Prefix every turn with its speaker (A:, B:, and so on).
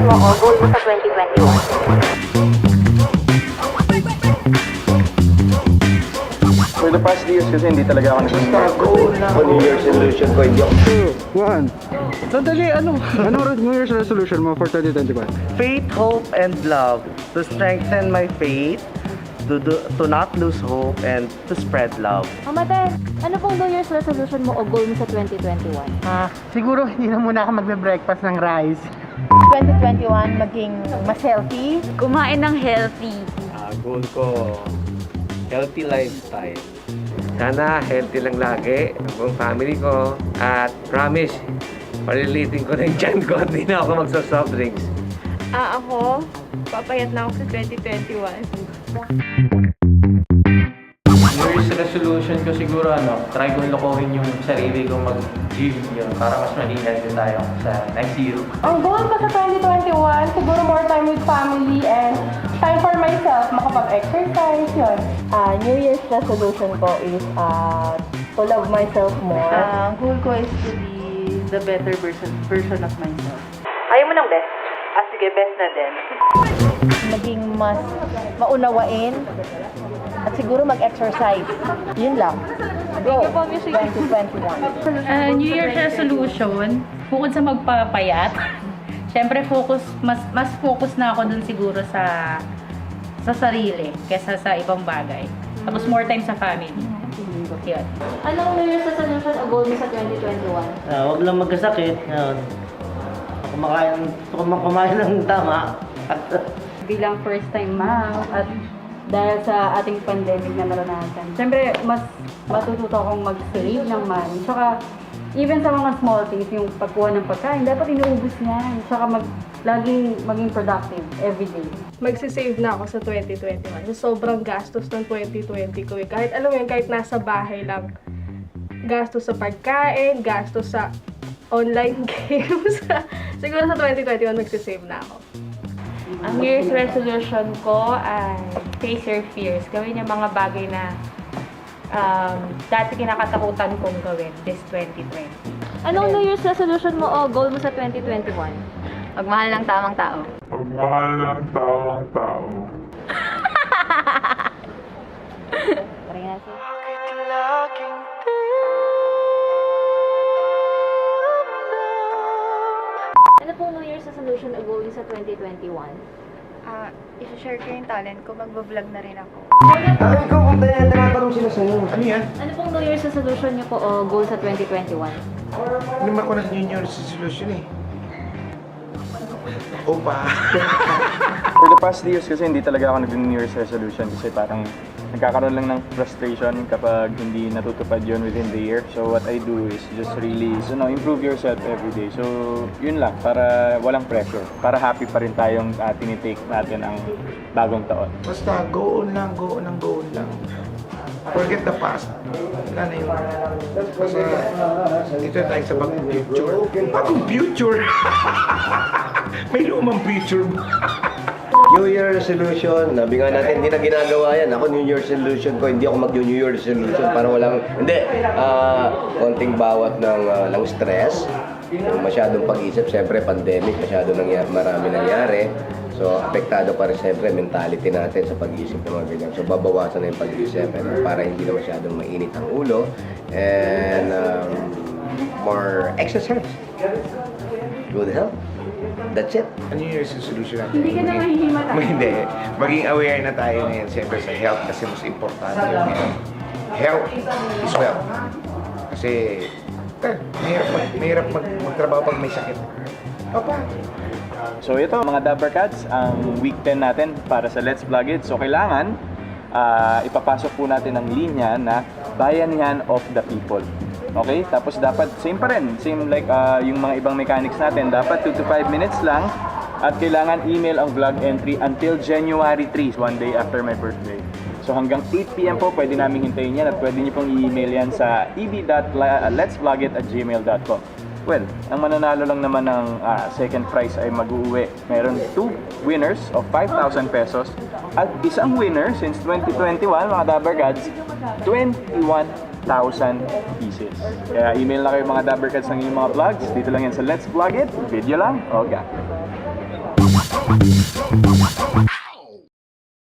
A: mo o goal mo sa 2021?
B: For the past years kasi hindi talaga ako nag-tago na.
C: New Year's resolution ko, hindi ako.
B: 2, 1. Sandali, Anong New Year's resolution mo for 2021?
D: Faith, hope, and love. To strengthen my faith, to not lose hope, and to spread love.
A: Mama Ten, ano pong New Year's resolution mo o goal mo sa 2021?
E: Siguro hindi na muna ako magbe-breakfast ng rice.
A: 2021, maging mas healthy. Kumain ng healthy.
C: Goal ko, healthy lifestyle. Sana healthy lang lagi ang buong family ko. At promise, palilitin ko na yung tiyan ko at hindi na ako magsa-soft drinks.
F: Ako, papayat na ako sa 2021.
G: New Year's resolution ko siguro try kong lokohin yung sarili ko mag-gym yun para mas maging healthy tayo sa next year.
F: Ang goal ko sa 2021, siguro more time with family and time for myself, makapag-exercise, yun.
A: New Year's resolution ko is to love myself more.
H: Ang goal ko is to be the better version of myself.
A: Ayaw mo ng best?
H: Sige, best na din.
A: Maging mas maunawain at siguro mag-exercise. Yun lang. Go! 2021.
I: New Year's resolution, bukod sa magpapayat, syempre mas focus na ako dun siguro sa sarili kesa sa ibang bagay. Tapos more time sa family. Yun.
A: Anong New Year's resolution o goal mo sa 2021?
E: Huwag lang magkasakit. Kumain ng tama.
H: Bilang first time mom at dahil sa ating pandemic na naranasan, syempre mas matututo akong mag-save ng money. Tsaka even sa mga small things, yung pagkuha ng pagkain, dapat inuubos niyan. Tsaka laging maging productive everyday.
F: Magsisave na ako sa 2021. So, sobrang gastos ng 2020 ko. Kahit alam mo yun, kahit nasa bahay lang. Gastos sa pagkain, gastos sa online games. Siguro sa 2021, magsisave na ako.
H: Ang New Year's resolution ko ay face your fears. Gawin yung mga bagay na dati kinakatakutan kong gawin this 2020.
A: Anong New Year's resolution mo o goal mo sa 2021?
H: Magmahal ng tamang tao.
J: Pagmahal ng tamang tao.
A: Parang natin. Ano pong New Year's resolution o goal niyo sa 2021?
F: I-share ko yung talent ko, mag-vlog na rin ako.
C: Ay, ikaw kung tinatanong sila sa'yo. Ano yan?
A: Ano pong New Year's resolution niyo po o goal sa 2021?
J: Hindi naman ko na New Year's resolution eh. Opa!
B: For the past years kasi hindi talaga ako nag-New Year's resolution kasi parang nagkakaroon lang ng frustration kapag hindi natutupad yun within the year. So what I do is just really improve yourself every day. So yun lang, para walang pressure. Para happy pa rin tayong tinitake natin ang bagong taon.
J: Basta go on lang, go on lang. Forget the past. Wala na yun. Basta dito tayo sa bagong future. Bagong future? May lumang future ba?
C: New Year resolution, sabi nga natin, hindi na ginagawa yan. Ako, New Year resolution ko, hindi ako mag-New Year resolution para walang, konting bawat ng stress. Kung masyadong pag-isip, siyempre pandemic, marami nangyari. So, apektado pa rin siyempre mentality natin sa pag-iisip ng mga ganyan. So, babawasan na yung pag-iisip para hindi na masyadong mainit ang ulo. And more exercise. Good health. That's it.
J: New Year's resolution natin.
H: Hindi ka na mahihimata.
J: Hindi. Maging aware na tayo ngayon siyempre sa health kasi mas importante yung health. Health is wealth. Kasi mahirap magtrabaho pag may sakit. Papa.
B: So ito mga Dabber Cats, ang week 10 natin para sa Let's Vlog It. So kailangan ipapasok po natin ang linya na bayanihan of the people. Okay? Tapos dapat same pa rin. Same like yung mga ibang mechanics natin. Dapat 2 to 5 minutes lang. At kailangan email ang vlog entry until January 3, one day after my birthday. So hanggang 8 PM po pwede namin hintayin yan at pwede niyo pong i-email yan sa eb.letsvlogit@gmail.com. Well, ang mananalo lang naman ng second prize ay mag-uwi. Meron 2 winners of 5,000 pesos at isang winner since 2021, mga Dabber Gods, 21,000 pieces. Kaya email na kayo mga Dabber Cats ng inyong mga vlogs. Dito lang yan sa Let's Vlog It. Video lang. Okay.
K: Bye.